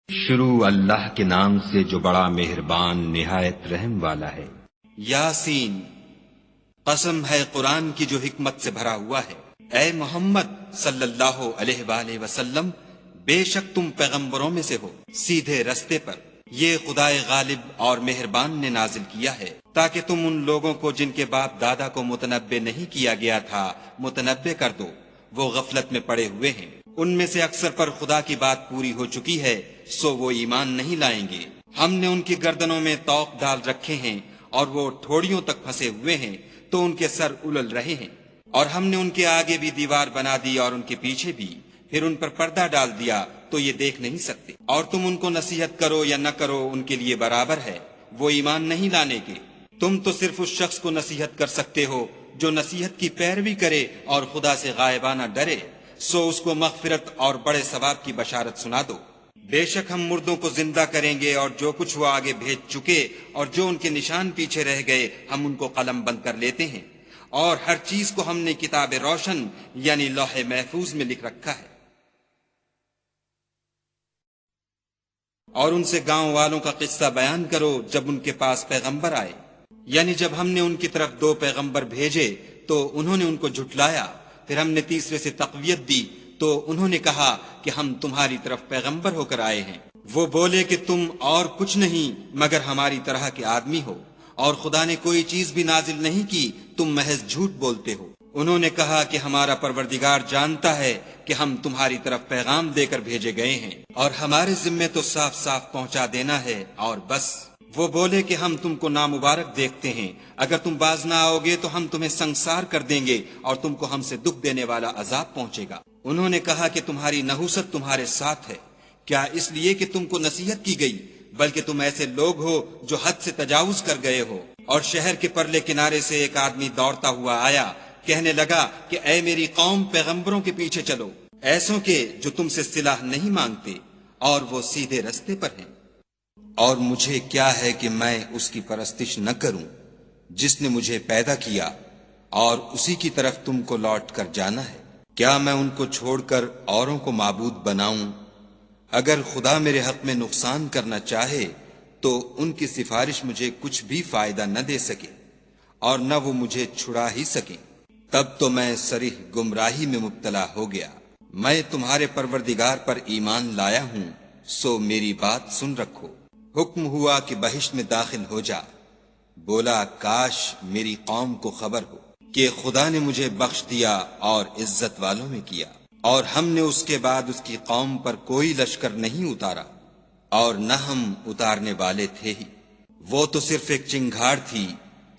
شروع اللہ کے نام سے جو بڑا مہربان نہایت رحم والا ہے۔ یاسین، قسم ہے قرآن کی جو حکمت سے بھرا ہوا ہے۔ اے محمد صلی اللہ علیہ وآلہ وسلم، بے شک تم پیغمبروں میں سے ہو، سیدھے رستے پر۔ یہ خدائے غالب اور مہربان نے نازل کیا ہے تاکہ تم ان لوگوں کو جن کے باپ دادا کو متنبع نہیں کیا گیا تھا متنبع کر دو، وہ غفلت میں پڑے ہوئے ہیں۔ ان میں سے اکثر پر خدا کی بات پوری ہو چکی ہے، سو وہ ایمان نہیں لائیں گے۔ ہم نے ان کی گردنوں میں طوق ڈال رکھے ہیں اور وہ ٹھوڑیوں تک پھنسے ہوئے ہیں تو ان کے سر الل رہے ہیں، اور ہم نے ان کے آگے بھی دیوار بنا دی اور ان کے پیچھے بھی، پھر ان پر پردہ ڈال دیا تو یہ دیکھ نہیں سکتے۔ اور تم ان کو نصیحت کرو یا نہ کرو ان کے لیے برابر ہے، وہ ایمان نہیں لانے کے۔ تم تو صرف اس شخص کو نصیحت کر سکتے ہو جو نصیحت کی پیروی کرے اور خدا سے غائبانہ ڈرے، سو اس کو مغفرت اور بڑے ثواب کی بشارت سنا دو۔ بے شک ہم مردوں کو زندہ کریں گے، اور جو کچھ وہ آگے بھیج چکے اور جو ان کے نشان پیچھے رہ گئے ہم ان کو قلم بند کر لیتے ہیں، اور ہر چیز کو ہم نے کتاب روشن یعنی لوح محفوظ میں لکھ رکھا ہے۔ اور ان سے گاؤں والوں کا قصہ بیان کرو جب ان کے پاس پیغمبر آئے، یعنی جب ہم نے ان کی طرف 2 پیغمبر بھیجے تو انہوں نے ان کو جھٹلایا، پھر ہم نے تیسرے سے تقویت دی تو انہوں نے کہا کہ ہم تمہاری طرف پیغمبر ہو کر آئے ہیں۔ وہ بولے کہ تم اور کچھ نہیں مگر ہماری طرح کے آدمی ہو، اور خدا نے کوئی چیز بھی نازل نہیں کی، تم محض جھوٹ بولتے ہو۔ انہوں نے کہا کہ ہمارا پروردگار جانتا ہے کہ ہم تمہاری طرف پیغام دے کر بھیجے گئے ہیں، اور ہمارے ذمے تو صاف صاف پہنچا دینا ہے اور بس۔ وہ بولے کہ ہم تم کو نامبارک دیکھتے ہیں، اگر تم باز نہ آؤ گے تو ہم تمہیں سنگسار کر دیں گے اور تم کو ہم سے دکھ دینے والا عذاب پہنچے گا۔ انہوں نے کہا کہ تمہاری نحوست تمہارے ساتھ ہے، کیا اس لیے کہ تم کو نصیحت کی گئی؟ بلکہ تم ایسے لوگ ہو جو حد سے تجاوز کر گئے ہو۔ اور شہر کے پرلے کنارے سے ایک آدمی دوڑتا ہوا آیا، کہنے لگا کہ اے میری قوم، پیغمبروں کے پیچھے چلو، ایسوں کے جو تم سے صلاح نہیں مانگتے اور وہ سیدھے رستے پر ہیں۔ اور مجھے کیا ہے کہ میں اس کی پرستش نہ کروں جس نے مجھے پیدا کیا، اور اسی کی طرف تم کو لوٹ کر جانا ہے۔ کیا میں ان کو چھوڑ کر اوروں کو معبود بناؤں؟ اگر خدا میرے حق میں نقصان کرنا چاہے تو ان کی سفارش مجھے کچھ بھی فائدہ نہ دے سکے، اور نہ وہ مجھے چھڑا ہی سکیں۔ تب تو میں صریح گمراہی میں مبتلا ہو گیا۔ میں تمہارے پروردگار پر ایمان لایا ہوں، سو میری بات سن رکھو۔ حکم ہوا کہ بہشت میں داخل ہو جا۔ بولا کاش میری قوم کو خبر ہو کہ خدا نے مجھے بخش دیا اور عزت والوں میں کیا، اور ہم نے اس کے بعد اس کی قوم پر کوئی لشکر نہیں اتارا، اور نہ ہم اتارنے والے تھے ہی۔ وہ تو صرف ایک چنگھاڑ تھی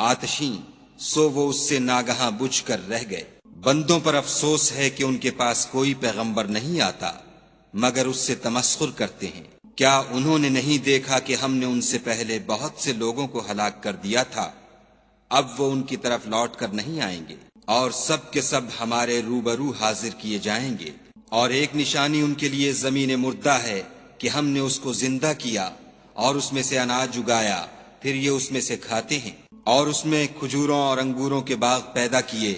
آتشیں، سو وہ اس سے ناگہاں بجھ کر رہ گئے۔ بندوں پر افسوس ہے کہ ان کے پاس کوئی پیغمبر نہیں آتا مگر اس سے تمسخر کرتے ہیں۔ کیا انہوں نے نہیں دیکھا کہ ہم نے ان سے پہلے بہت سے لوگوں کو ہلاک کر دیا تھا؟ اب وہ ان کی طرف لوٹ کر نہیں آئیں گے، اور سب کے سب ہمارے روبرو حاضر کیے جائیں گے۔ اور ایک نشانی ان کے لیے زمین مردہ ہے کہ ہم نے اس کو زندہ کیا اور اس میں سے اناج اگایا، پھر یہ اس میں سے کھاتے ہیں، اور اس میں کھجوروں اور انگوروں کے باغ پیدا کیے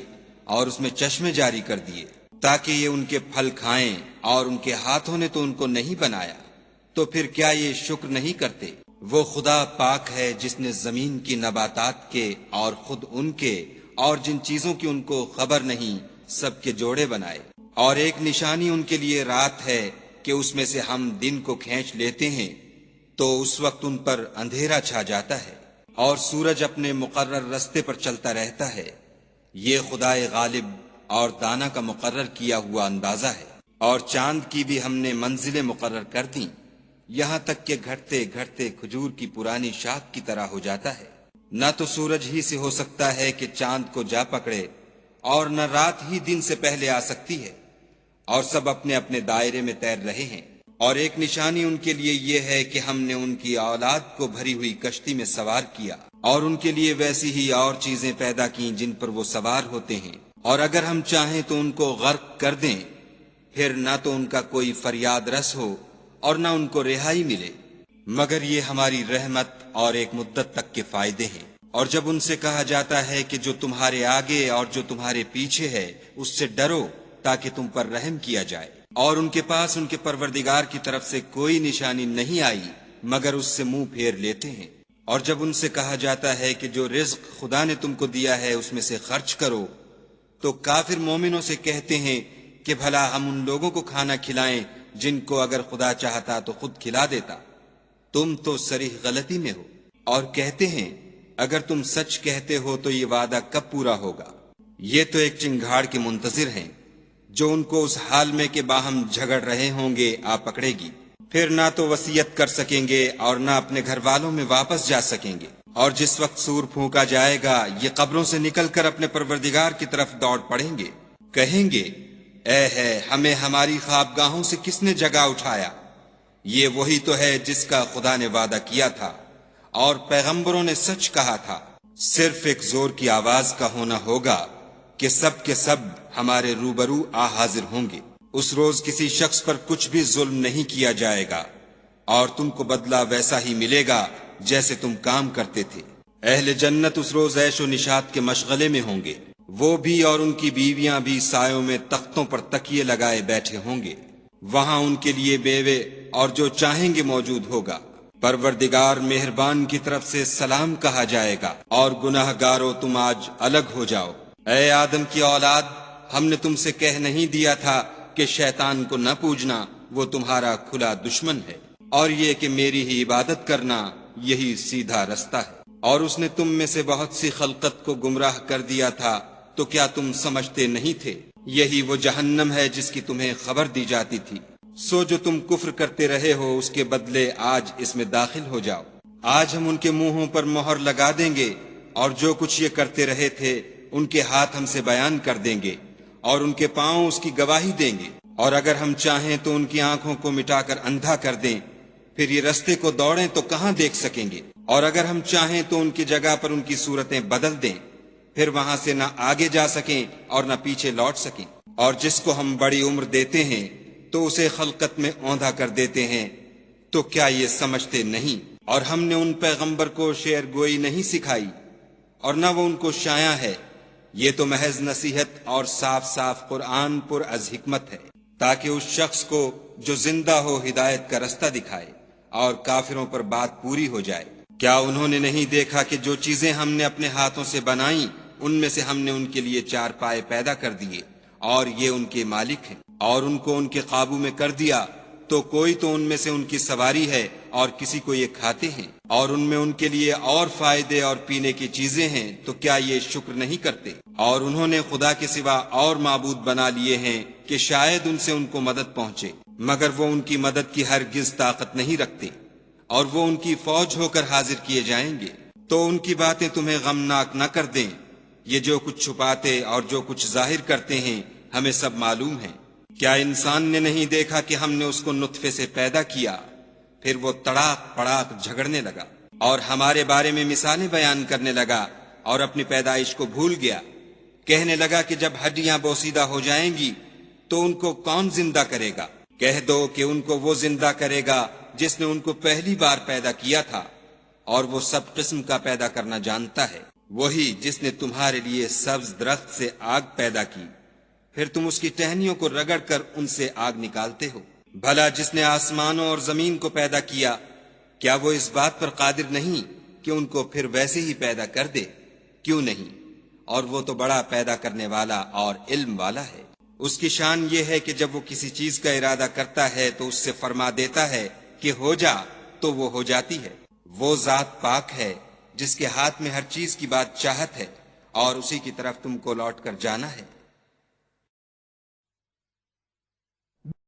اور اس میں چشمے جاری کر دیے تاکہ یہ ان کے پھل کھائیں، اور ان کے ہاتھوں نے تو ان کو نہیں بنایا، تو پھر کیا یہ شکر نہیں کرتے؟ وہ خدا پاک ہے جس نے زمین کی نباتات کے اور خود ان کے اور جن چیزوں کی ان کو خبر نہیں سب کے جوڑے بنائے۔ اور ایک نشانی ان کے لیے رات ہے کہ اس میں سے ہم دن کو کھینچ لیتے ہیں تو اس وقت ان پر اندھیرا چھا جاتا ہے، اور سورج اپنے مقرر رستے پر چلتا رہتا ہے۔ یہ خدائے غالب اور دانا کا مقرر کیا ہوا اندازہ ہے۔ اور چاند کی بھی ہم نے منزلیں مقرر کر دیں، یہاں تک کہ گھٹتے گھٹتے کھجور کی پرانی شاخ کی طرح ہو جاتا ہے۔ نہ تو سورج ہی سے ہو سکتا ہے کہ چاند کو جا پکڑے، اور نہ رات ہی دن سے پہلے آ سکتی ہے، اور سب اپنے اپنے دائرے میں تیر رہے ہیں۔ اور ایک نشانی ان کے لیے یہ ہے کہ ہم نے ان کی اولاد کو بھری ہوئی کشتی میں سوار کیا، اور ان کے لیے ویسی ہی اور چیزیں پیدا کیں جن پر وہ سوار ہوتے ہیں، اور اگر ہم چاہیں تو ان کو غرق کر دیں، پھر نہ تو ان کا کوئی فریاد رس ہو اور نہ ان کو رہائی ملے، مگر یہ ہماری رحمت اور ایک مدت تک کے فائدے ہیں۔ اور جب ان سے کہا جاتا ہے کہ جو تمہارے آگے اور جو تمہارے پیچھے ہے اس سے ڈرو تاکہ تم پر رحم کیا جائے، اور ان کے پاس ان کے پروردگار کی طرف سے کوئی نشانی نہیں آئی مگر اس سے منہ پھیر لیتے ہیں۔ اور جب ان سے کہا جاتا ہے کہ جو رزق خدا نے تم کو دیا ہے اس میں سے خرچ کرو، تو کافر مومنوں سے کہتے ہیں کہ بھلا ہم ان لوگوں کو کھانا کھلائیں جن کو اگر خدا چاہتا تو خود کھلا دیتا، تم تو صریح غلطی میں ہو۔ اور کہتے ہیں اگر تم سچ کہتے ہو تو یہ وعدہ کب پورا ہوگا؟ یہ تو ایک چنگھاڑ کے منتظر ہیں جو ان کو اس حال میں کہ باہم جھگڑ رہے ہوں گے آ پکڑے گی، پھر نہ تو وصیت کر سکیں گے اور نہ اپنے گھر والوں میں واپس جا سکیں گے۔ اور جس وقت سور پھونکا جائے گا یہ قبروں سے نکل کر اپنے پروردگار کی طرف دوڑ پڑیں گے، کہیں گے اے ہے ہمیں ہماری خوابگاہوں سے کس نے جگا اٹھایا؟ یہ وہی تو ہے جس کا خدا نے وعدہ کیا تھا اور پیغمبروں نے سچ کہا تھا۔ صرف ایک زور کی آواز کا ہونا ہوگا کہ سب کے سب ہمارے روبرو آ حاضر ہوں گے۔ اس روز کسی شخص پر کچھ بھی ظلم نہیں کیا جائے گا اور تم کو بدلہ ویسا ہی ملے گا جیسے تم کام کرتے تھے۔ اہل جنت اس روز عیش و نشاط کے مشغلے میں ہوں گے، وہ بھی اور ان کی بیویاں بھی سایوں میں تختوں پر تکیے لگائے بیٹھے ہوں گے، وہاں ان کے لیے بیوے اور جو چاہیں گے موجود ہوگا۔ پروردگار مہربان کی طرف سے سلام کہا جائے گا اور گناہ گارو تم آج الگ ہو جاؤ۔ اے آدم کی اولاد، ہم نے تم سے کہہ نہیں دیا تھا کہ شیطان کو نہ پوجنا، وہ تمہارا کھلا دشمن ہے، اور یہ کہ میری ہی عبادت کرنا یہی سیدھا رستہ ہے۔ اور اس نے تم میں سے بہت سی خلقت کو گمراہ کر دیا تھا، تو کیا تم سمجھتے نہیں تھے؟ یہی وہ جہنم ہے جس کی تمہیں خبر دی جاتی تھی۔ سو جو تم کفر کرتے رہے ہو اس کے بدلے آج اس میں داخل ہو جاؤ۔ آج ہم ان کے منہوں پر مہر لگا دیں گے اور جو کچھ یہ کرتے رہے تھے ان کے ہاتھ ہم سے بیان کر دیں گے اور ان کے پاؤں اس کی گواہی دیں گے۔ اور اگر ہم چاہیں تو ان کی آنکھوں کو مٹا کر اندھا کر دیں، پھر یہ رستے کو دوڑیں تو کہاں دیکھ سکیں گے۔ اور اگر ہم چاہیں تو ان کی جگہ پر ان کی صورتیں بدل دیں، پھر وہاں سے نہ آگے جا سکیں اور نہ پیچھے لوٹ سکیں۔ اور جس کو ہم بڑی عمر دیتے ہیں تو اسے خلقت میں اوندھا کر دیتے ہیں، تو کیا یہ سمجھتے نہیں؟ اور ہم نے ان پیغمبر کو شعر گوئی نہیں سکھائی اور نہ وہ ان کو شایع ہے، یہ تو محض نصیحت اور صاف صاف قرآن پر از حکمت ہے، تاکہ اس شخص کو جو زندہ ہو ہدایت کا رستہ دکھائے اور کافروں پر بات پوری ہو جائے۔ کیا انہوں نے نہیں دیکھا کہ جو چیزیں ہم نے اپنے ہاتھوں سے بنائیں ان میں سے ہم نے ان کے لیے چار پائے پیدا کر دیے اور یہ ان کے مالک ہیں، اور ان کو ان کے قابو میں کر دیا تو کوئی تو ان میں سے ان کی سواری ہے اور کسی کو یہ کھاتے ہیں، اور ان میں ان کے لیے اور فائدے اور پینے کی چیزیں ہیں، تو کیا یہ شکر نہیں کرتے؟ اور انہوں نے خدا کے سوا اور معبود بنا لیے ہیں کہ شاید ان سے ان کو مدد پہنچے، مگر وہ ان کی مدد کی ہرگز طاقت نہیں رکھتے، اور وہ ان کی فوج ہو کر حاضر کیے جائیں گے۔ تو ان کی باتیں تمہیں غمناک نہ کر دیں، یہ جو کچھ چھپاتے اور جو کچھ ظاہر کرتے ہیں ہمیں سب معلوم ہے۔ کیا انسان نے نہیں دیکھا کہ ہم نے اس کو نطفے سے پیدا کیا، پھر وہ تڑاک پڑاک جھگڑنے لگا اور ہمارے بارے میں مثالیں بیان کرنے لگا اور اپنی پیدائش کو بھول گیا، کہنے لگا کہ جب ہڈیاں بوسیدہ ہو جائیں گی تو ان کو کون زندہ کرے گا؟ کہہ دو کہ ان کو وہ زندہ کرے گا جس نے ان کو پہلی بار پیدا کیا تھا، اور وہ سب قسم کا پیدا کرنا جانتا ہے، وہی جس نے تمہارے لیے سبز درخت سے آگ پیدا کی، پھر تم اس کی ٹہنیوں کو رگڑ کر ان سے آگ نکالتے ہو۔ بھلا جس نے آسمانوں اور زمین کو پیدا کیا، کیا وہ اس بات پر قادر نہیں کہ ان کو پھر ویسے ہی پیدا کر دے؟ کیوں نہیں؟ اور وہ تو بڑا پیدا کرنے والا اور علم والا ہے۔ اس کی شان یہ ہے کہ جب وہ کسی چیز کا ارادہ کرتا ہے تو اس سے فرما دیتا ہے کہ ہو جا، تو وہ ہو جاتی ہے۔ وہ ذات پاک ہے جس کے ہاتھ میں ہر چیز کی بات چاہت ہے، اور اسی کی طرف تم کو لوٹ کر جانا ہے۔